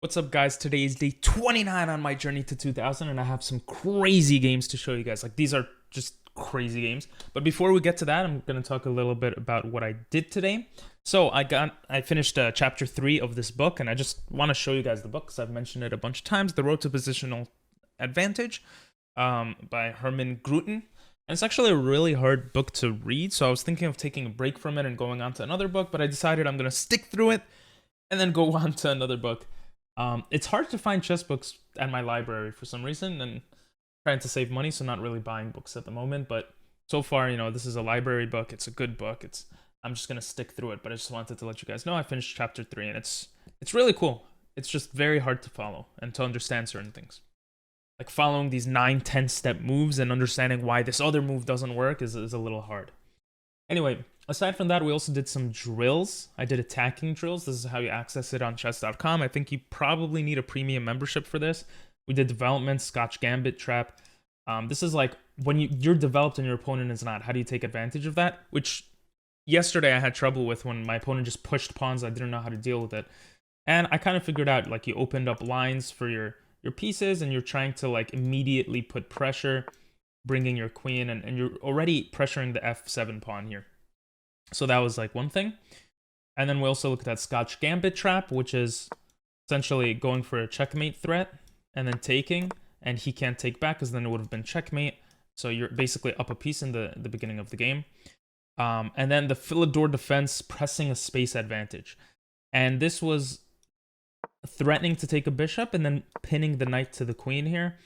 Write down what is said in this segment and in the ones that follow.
What's up, guys? Today is day 29 on my journey to 2000, and I have some crazy games to show you guys. Like, these are just crazy games. But before we get to that, I'm going to talk a little bit about what I did today. So I finished chapter 3 of this book, and I just want to show you guys the book because I've mentioned it a bunch of times. The Road to Positional Advantage by Herman Grooten. And it's actually a really hard book to read, so I was thinking of taking a break from it and going on to another book, but I decided I'm going to stick through it and then go on to another book. It's hard to find chess books at my library for some reason, and trying to save money, so not really buying books at the moment. But so far, this is a library book. It's a good book. I'm just gonna stick through it. But I just wanted to let you guys know I finished chapter 3, and it's really cool. It's just very hard to follow and to understand certain things. Like following these 9-10 step moves and understanding why this other move doesn't work is a little hard. Anyway, aside from that, we also did some drills. I did attacking drills. This is how you access it on chess.com. I think you probably need a premium membership for this. We did development, Scotch Gambit trap. This is like when you're developed and your opponent is not. How do you take advantage of that? Which yesterday I had trouble with when my opponent just pushed pawns. I didn't know how to deal with it. And I kind of figured out, like, you opened up lines for your pieces and you're trying to like immediately put pressure, bringing your queen, and you're already pressuring the f7 pawn here. So that was like one thing. And then we also looked at Scotch Gambit trap, which is essentially going for a checkmate threat and then taking, and he can't take back because then it would have been checkmate. So you're basically up a piece in the beginning of the game. And then the Philidor defense, pressing a space advantage. And this was threatening to take a bishop and then pinning the knight to the queen here.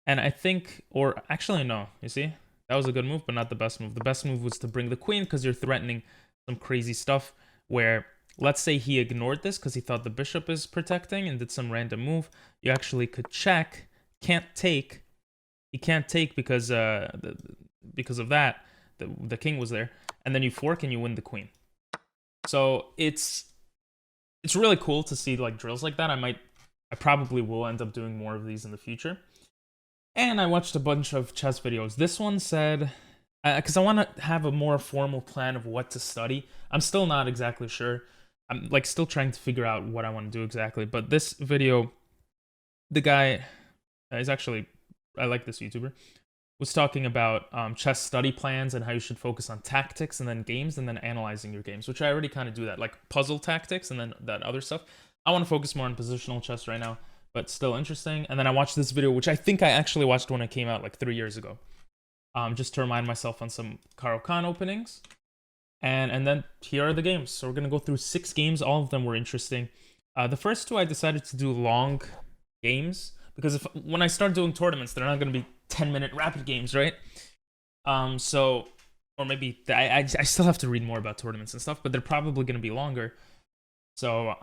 And I think, or actually no, you see? That was a good move, but not the best move. The best move was to bring the queen because you're threatening some crazy stuff where, let's say he ignored this because he thought the bishop is protecting and did some random move. You actually could check, can't take. He can't take because of that. The king was there. And then you fork and you win the queen. So it's really cool to see like drills like that. I probably will end up doing more of these in the future. And I watched a bunch of chess videos. This one said, because I want to have a more formal plan of what to study. I'm still not exactly sure. I'm like still trying to figure out what I want to do exactly. But this video, the guy is actually, I like this YouTuber, was talking about chess study plans and how you should focus on tactics and then games and then analyzing your games, which I already kind of do that, like puzzle tactics and then that other stuff. I want to focus more on positional chess right now, but still interesting. And then I watched this video, which I think I actually watched when it came out like 3 years ago, just to remind myself on some Caro Kann openings. And then here are the games. So we're going to go through 6 games. All of them were interesting. The first 2, I decided to do long games because when I start doing tournaments, they're not going to be 10-minute rapid games, right? So, or maybe I still have to read more about tournaments and stuff, but they're probably going to be longer. So,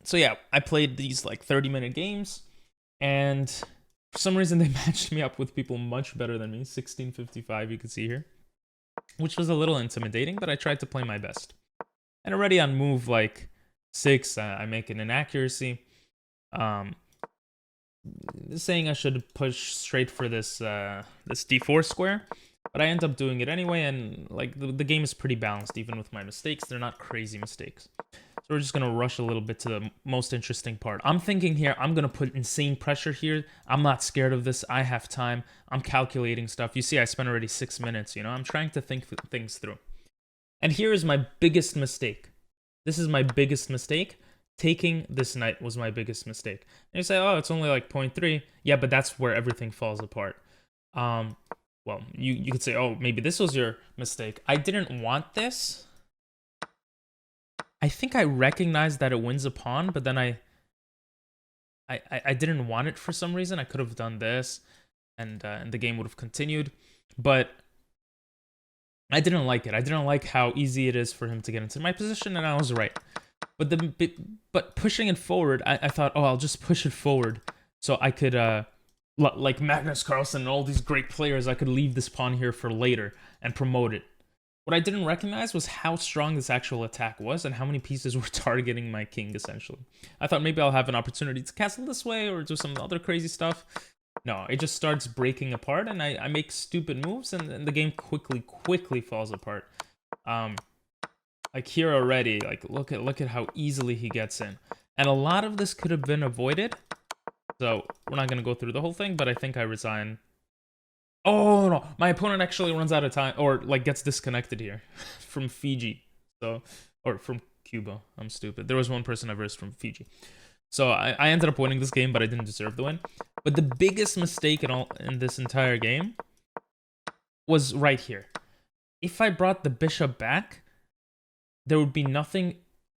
so yeah, I played these like 30-minute games, and for some reason they matched me up with people much better than me. 1655, you can see here, which was a little intimidating, but I tried to play my best. And already on move like 6, I make an inaccuracy. Saying I should push straight for this this d4 square, but I end up doing it anyway, and like the game is pretty balanced even with my mistakes. They're not crazy mistakes. So we're just gonna rush a little bit to the most interesting part. I'm thinking here, I'm gonna put insane pressure here. I'm not scared of this. I have time. I'm calculating stuff. You see, I spent already 6 minutes, I'm trying to think things through. And here is my biggest mistake. This is my biggest mistake. Taking this knight was my biggest mistake. And you say, oh, it's only like 0.3. Yeah, but that's where everything falls apart. Well, you could say, oh, maybe this was your mistake. I didn't want this. I think I recognized that it wins a pawn, but then I didn't want it for some reason. I could have done this, and the game would have continued. But I didn't like it. I didn't like how easy it is for him to get into my position, and I was right. But pushing it forward, I thought, oh, I'll just push it forward so I could, like Magnus Carlsen and all these great players, I could leave this pawn here for later and promote it. What I didn't recognize was how strong this actual attack was and how many pieces were targeting my king, essentially. I thought maybe I'll have an opportunity to castle this way or do some other crazy stuff. No, it just starts breaking apart, and I make stupid moves, and the game quickly falls apart. Like here already, like look at how easily he gets in. And a lot of this could have been avoided. So we're not going to go through the whole thing, but I think I resign. Oh, no. My opponent actually runs out of time, or like gets disconnected here from Fiji. So, or from Cuba. I'm stupid. There was one person I versed from Fiji. So I ended up winning this game, but I didn't deserve the win. But the biggest mistake in this entire game was right here. If I brought the bishop back, there would be nothing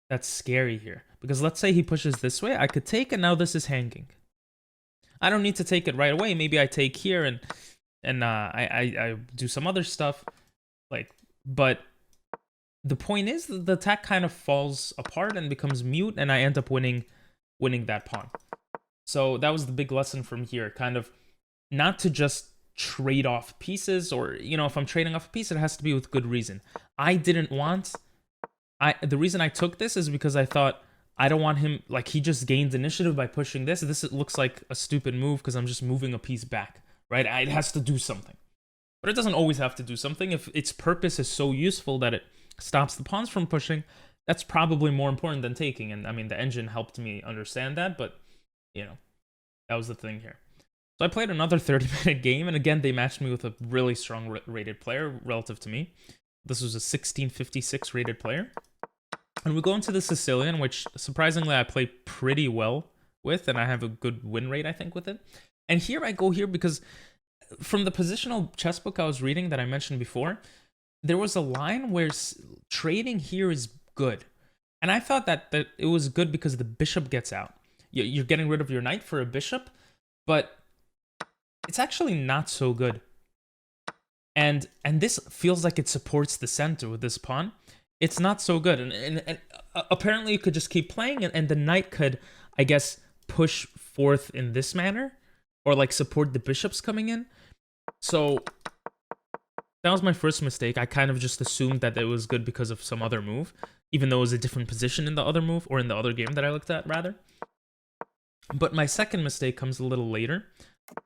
that's scary here. Because let's say he pushes this way, I could take, and now this is hanging. I don't need to take it right away. Maybe I take here and I do some other stuff. But the point is that the attack kind of falls apart and becomes mute, and I end up winning that pawn. So that was the big lesson from here, kind of not to just trade off pieces, or, you know, if I'm trading off a piece, it has to be with good reason. The reason I took this is because I thought, I don't want him, like, he just gained initiative by pushing this. This looks like a stupid move because I'm just moving a piece back, right? It has to do something. But it doesn't always have to do something. If its purpose is so useful that it stops the pawns from pushing, that's probably more important than taking. And I mean, the engine helped me understand that, but, you know, that was the thing here. So I played another 30-minute game, and again, they matched me with a really strong rated player relative to me. This was a 1656 rated player. And we go into the Sicilian, which surprisingly I play pretty well with, and I have a good win rate, I think, with it. And here I go here because from the positional chess book I was reading that I mentioned before, there was a line where trading here is good. And I thought that it was good because the bishop gets out. You're getting rid of your knight for a bishop, but it's actually not so good. And this feels like it supports the center with this pawn. It's not so good. And apparently you could just keep playing, and the knight could, I guess, push forth in this manner, or like support the bishops coming in. So that was my first mistake. I kind of just assumed that it was good because of some other move, even though it was a different position in the other move, or in the other game that I looked at, rather. But my second mistake comes a little later.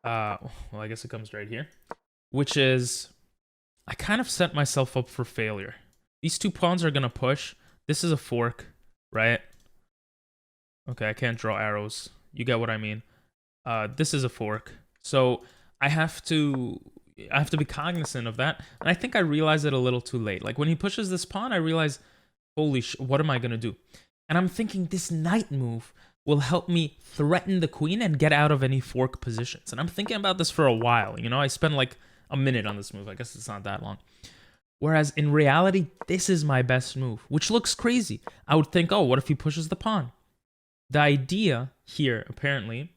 Well, I guess it comes right here, which is I kind of set myself up for failure. These two pawns are going to push. This is a fork, right? Okay, I can't draw arrows. You get what I mean. This is a fork. So I have to be cognizant of that. And I think I realized it a little too late. Like when he pushes this pawn, I realize, holy what am I going to do? And I'm thinking this knight move will help me threaten the queen and get out of any fork positions. And I'm thinking about this for a while. You know, I spent like a minute on this move. I guess it's not that long. Whereas in reality, this is my best move, which looks crazy. I would think, oh, what if he pushes the pawn? The idea here, apparently,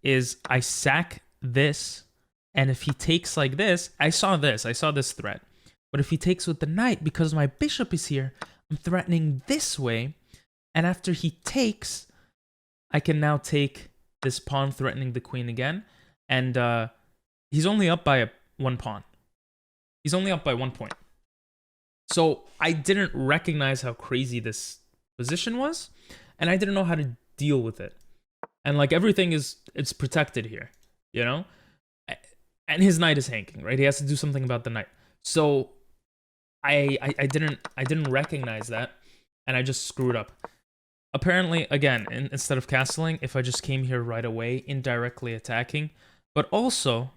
is I sack this, and if he takes like this, I saw this threat. But if he takes with the knight, because my bishop is here, I'm threatening this way, and after he takes, I can now take this pawn threatening the queen again, and he's only up by one pawn. He's only up by 1 point. So I didn't recognize how crazy this position was, and I didn't know how to deal with it. And like everything it's protected here, you know? And his knight is hanging, right? He has to do something about the knight. So I didn't recognize that, and I just screwed up. Apparently, again, instead of castling, if I just came here right away, indirectly attacking, but also,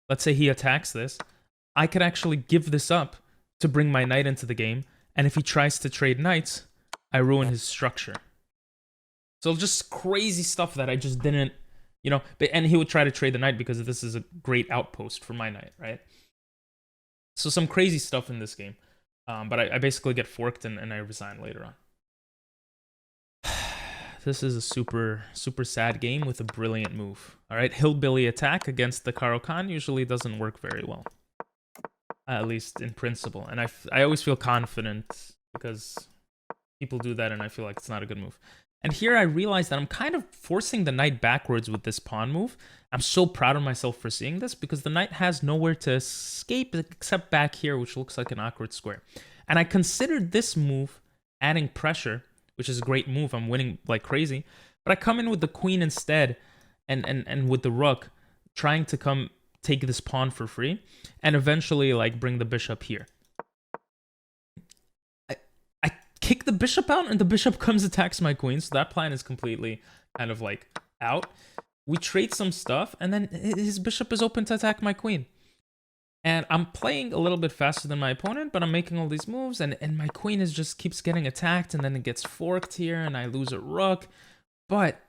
let's say he attacks this, I could actually give this up to bring my knight into the game, and if he tries to trade knights, I ruin his structure. So just crazy stuff that I just didn't, you know, and he would try to trade the knight because this is a great outpost for my knight, right? So some crazy stuff in this game, but I basically get forked and I resign later on. This is a super, super sad game with a brilliant move. All right, hillbilly attack against the Caro-Kann usually doesn't work very well. At least in principle. And I always feel confident because people do that and I feel like it's not a good move. And here I realize that I'm kind of forcing the knight backwards with this pawn move. I'm so proud of myself for seeing this because the knight has nowhere to escape except back here, which looks like an awkward square. And I considered this move adding pressure, which is a great move. I'm winning like crazy. But I come in with the queen instead and with the rook, trying to come take this pawn for free and eventually like bring the bishop here. I kick the bishop out, and the bishop comes attacks my queen, so that plan is completely kind of like out. We trade some stuff, and then his bishop is open to attack my queen. And I'm playing a little bit faster than my opponent, but I'm making all these moves, and my queen is just keeps getting attacked, and then it gets forked here, and I lose a rook. But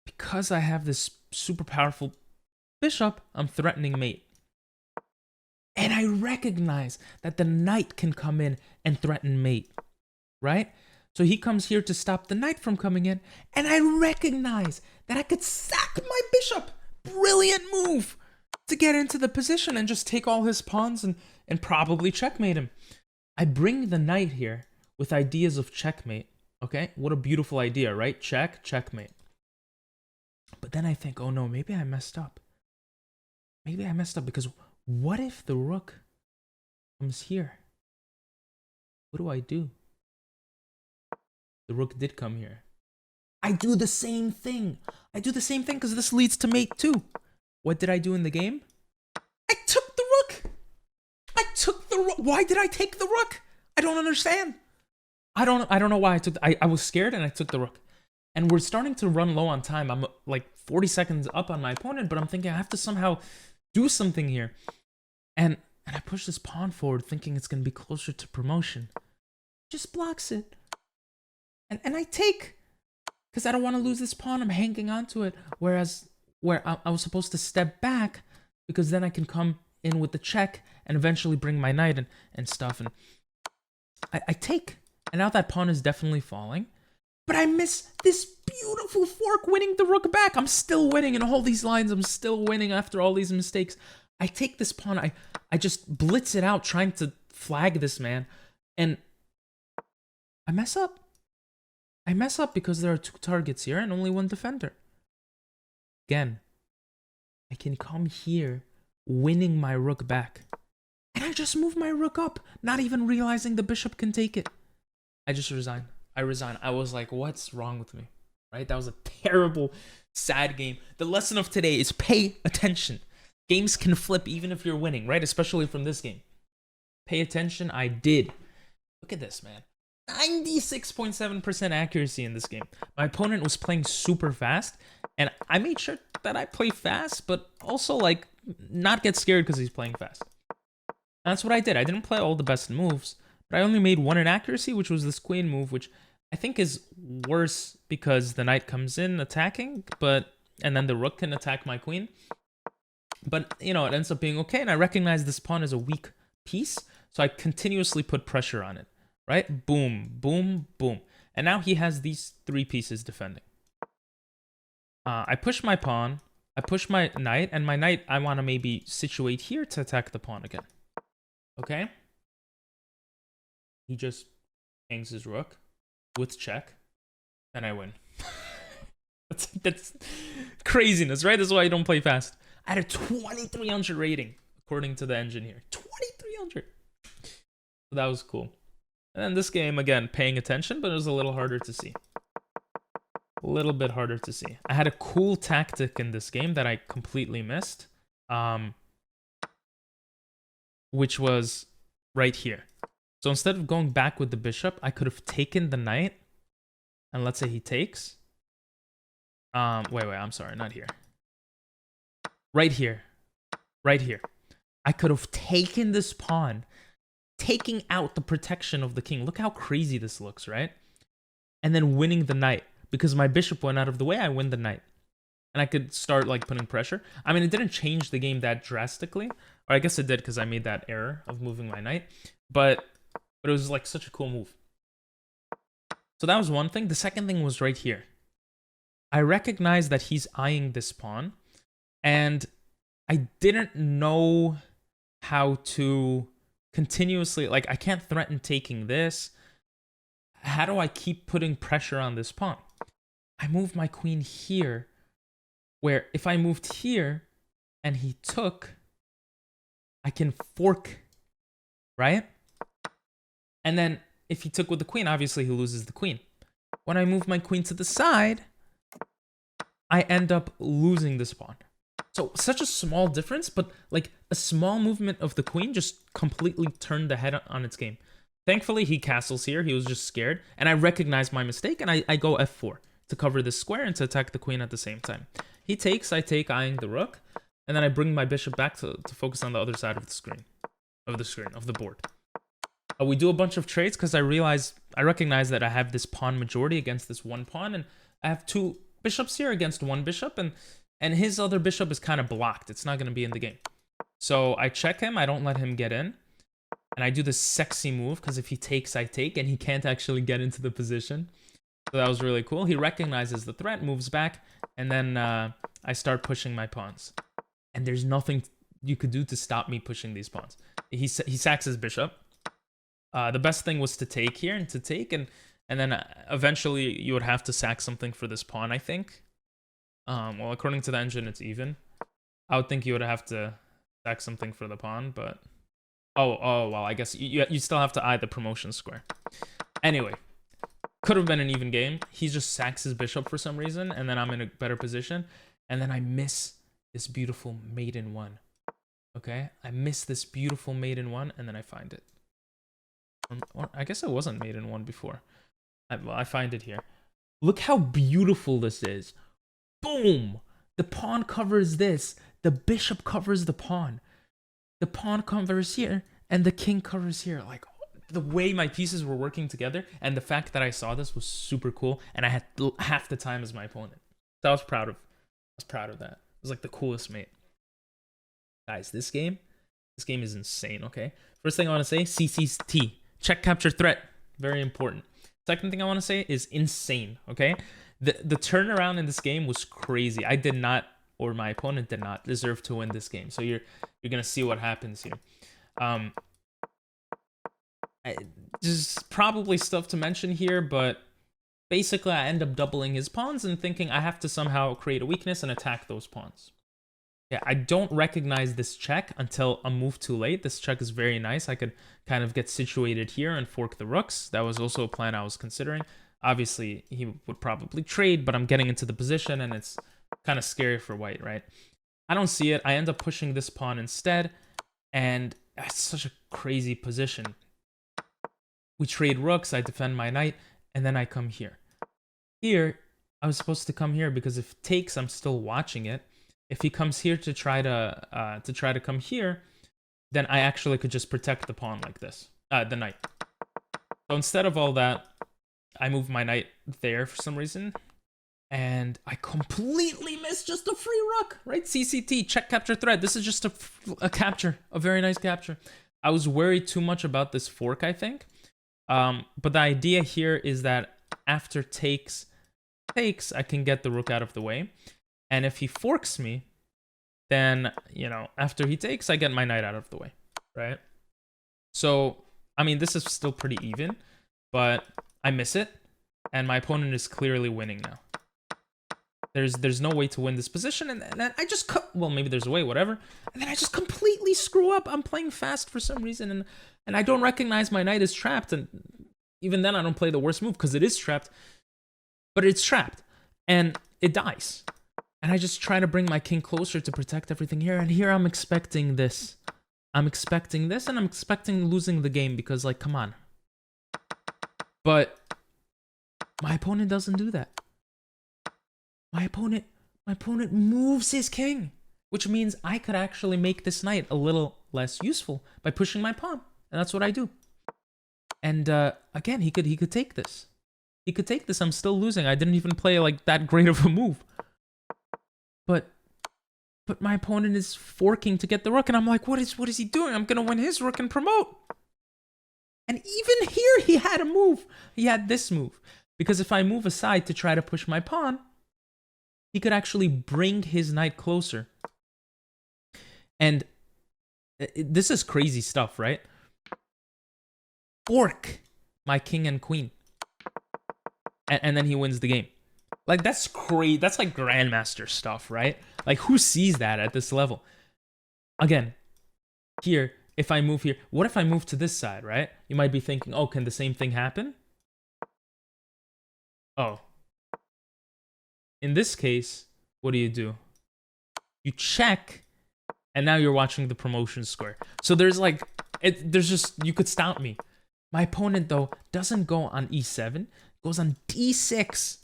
because I have this super powerful bishop, I'm threatening mate. And I recognize that the knight can come in and threaten mate, right? So he comes here to stop the knight from coming in, and I recognize that I could sack my bishop. Brilliant move to get into the position and just take all his pawns and probably checkmate him. I bring the knight here with ideas of checkmate, okay? What a beautiful idea, right? Check, checkmate. But then I think, oh no, maybe I messed up. Maybe I messed up because what if the rook comes here? What do I do? The rook did come here. I do the same thing. I do the same thing because this leads to mate too. What did I do in the game? I took the rook. I took the rook. Why did I take the rook? I don't understand. I don't know why I took. I was scared and I took the rook. And we're starting to run low on time. I'm like 40 seconds up on my opponent, but I'm thinking I have to somehow do something here. And I push this pawn forward thinking it's going to be closer to promotion. Just blocks it. And I take, because I don't want to lose this pawn. I'm hanging on to it. Whereas where I was supposed to step back, because then I can come in with the check and eventually bring my knight and stuff. And I take. And now that pawn is definitely falling. But I miss this beautiful fork winning the rook back. I'm still winning in all these lines. I'm still winning after all these mistakes. I take this pawn. I just blitz it out trying to flag this man. And I mess up. I mess up because there are 2 targets here and only 1 defender. Again, I can come here winning my rook back. And I just move my rook up, not even realizing the bishop can take it. I just resign. I resign. I was like, what's wrong with me? Right? That was a terrible, sad game. The lesson of today is pay attention. Games can flip even if you're winning, right? Especially from this game. Pay attention. I did. Look at this, man. 96.7% accuracy in this game. My opponent was playing super fast, and I made sure that I play fast, but also like not get scared because he's playing fast. And that's what I did. I didn't play all the best moves, but I only made 1 inaccuracy, which was this queen move, which I think is worse because the knight comes in attacking, and then the rook can attack my queen. But, you know, it ends up being okay, and I recognize this pawn is a weak piece, so I continuously put pressure on it. Right? Boom, boom, boom. And now he has these 3 pieces defending. I push my pawn. I push my knight. And my knight, I want to maybe situate here to attack the pawn again. Okay? He just hangs his rook with check. And I win. that's craziness, right? That's why I don't play fast. I had a 2300 rating, according to the engine here. 2300. So that was cool. And then this game, again, paying attention, but it was a little harder to see. A little bit harder to see. I had a cool tactic in this game that I completely missed, which was right here. So instead of going back with the bishop, I could have taken the knight, and let's say he takes. Wait, I'm sorry, not here. Right here. Right here. I could have taken this pawn, taking out the protection of the king. Look how crazy this looks, right? And then winning the knight. Because my bishop went out of the way, I win the knight. And I could start like putting pressure. I mean, it didn't change the game that drastically. Or I guess it did because I made that error of moving my knight. But it was like such a cool move. So that was one thing. The second thing was right here. I recognized that he's eyeing this pawn. And I didn't know how to continuously, like, I can't threaten taking this. How do I keep putting pressure on this pawn? I moved my queen here, where if I moved here and he took, I can fork, right? And then if he took with the queen, obviously he loses the queen. When I move my queen to the side, I end up losing this pawn. So such a small difference, but like a small movement of the queen just completely turned the head on its game. Thankfully, he castles here. He was just scared. And I recognize my mistake, and I go f4 to cover this square and to attack the queen at the same time. He takes, I take, eyeing the rook. And then I bring my bishop back to focus on the other side of the screen. Of the board. We do a bunch of trades because I recognize that I have this pawn majority against this one pawn. And I have 2 bishops here against 1 bishop. And his other bishop is kind of blocked. It's not going to be in the game. So I check him. I don't let him get in. And I do this sexy move because if he takes, I take. And he can't actually get into the position. So that was really cool. He recognizes the threat, moves back. And then I start pushing my pawns. And there's nothing you could do to stop me pushing these pawns. He sacks his bishop. The best thing was to take here and to take. And then eventually you would have to sack something for this pawn, I think. Well, according to the engine, it's even. I would think you would have to sack something for the pawn, but... Oh, well, I guess you still have to eye the promotion square. Anyway, could have been an even game. He just sacks his bishop for some reason, and then I'm in a better position. And then I miss this beautiful mate in 1. Okay? I miss this beautiful mate in 1, and then I find it. Or I guess it wasn't mate in 1 before. Well, I find it here. Look how beautiful this is. Boom! The pawn covers this. The bishop covers the pawn. The pawn covers here, and the king covers here. Like, the way my pieces were working together, and the fact that I saw this was super cool, and I had half the time as my opponent. So I was proud of that. It was like the coolest mate. Guys, this game is insane, okay? First thing I want to say, CCT. Check, capture, threat. Very important. Second thing I want to say is insane, okay? The turnaround in this game was crazy. I did not, or my opponent did not, deserve to win this game. So you're going to see what happens here. Just probably stuff to mention here, but basically I end up doubling his pawns and thinking I have to somehow create a weakness and attack those pawns. Yeah, I don't recognize this check until a move too late. This check is very nice. I could kind of get situated here and fork the rooks. That was also a plan I was considering. Obviously, he would probably trade, but I'm getting into the position, and it's kind of scary for white, right? I don't see it. I end up pushing this pawn instead, and that's such a crazy position. We trade rooks, I defend my knight, and then I come here. Here, I was supposed to come here because if it takes, I'm still watching it. If he comes here to try to come here, then I actually could just protect the pawn like this, the knight. So instead of all that, I move my knight there for some reason, and I completely miss just a free rook, right? CCT, check, capture, threat. This is just a capture, a very nice capture. I was worried too much about this fork, I think. But the idea here is that after takes, I can get the rook out of the way. And if he forks me, then, you know, after he takes, I get my knight out of the way, right? So, I mean, this is still pretty even, but I miss it, and my opponent is clearly winning now. There's no way to win this position, and then I just well, maybe there's a way, whatever. And then I just completely screw up. I'm playing fast for some reason, and I don't recognize my knight is trapped, and even then I don't play the worst move because it is trapped, but it's trapped, and it dies. And I just try to bring my king closer to protect everything here, and here I'm expecting this. I'm expecting this, and I'm expecting losing the game because, like, come on. But my opponent doesn't do that. My opponent moves his king, which means I could actually make this knight a little less useful by pushing my pawn, and that's what I do. And again, he could take this. He could take this. I'm still losing. I didn't even play like that great of a move. But my opponent is forking to get the rook, and I'm like, what is he doing? I'm gonna win his rook and promote. And even here, he had a move. He had this move. Because if I move aside to try to push my pawn, he could actually bring his knight closer. And this is crazy stuff, right? Fork my king and queen. And then he wins the game. Like, that's crazy. That's like grandmaster stuff, right? Like, who sees that at this level? Again, here, if I move here, what if I move to this side, right? You might be thinking, oh, can the same thing happen? Oh. In this case, what do? You check, and now you're watching the promotion square. So there's like, there's just, you could stop me. My opponent, though, doesn't go on e7, goes on d6,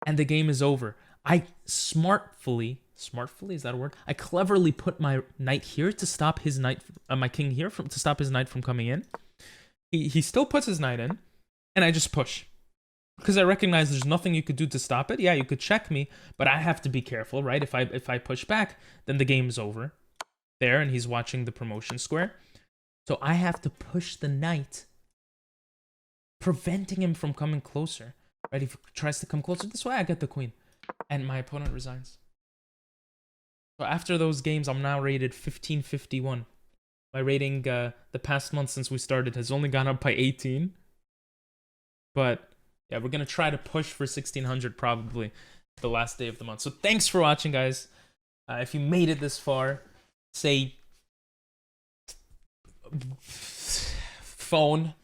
and the game is over. I smartfully, is that a word? I cleverly put my knight here to stop his knight, my king here to stop his knight from coming in. He still puts his knight in, and I just push. Because I recognize there's nothing you could do to stop it. Yeah, you could check me, but I have to be careful, right? If I push back, then the game's over. There, and he's watching the promotion square. So I have to push the knight, preventing him from coming closer. Right? If he tries to come closer this way, I get the queen. And my opponent resigns. So after those games, I'm now rated 1551. My rating the past month since we started has only gone up by 18. But yeah, we're going to try to push for 1600 probably the last day of the month. So thanks for watching, guys. If you made it this far, say phone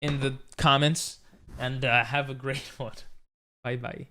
in the comments, and have a great one. Bye-bye.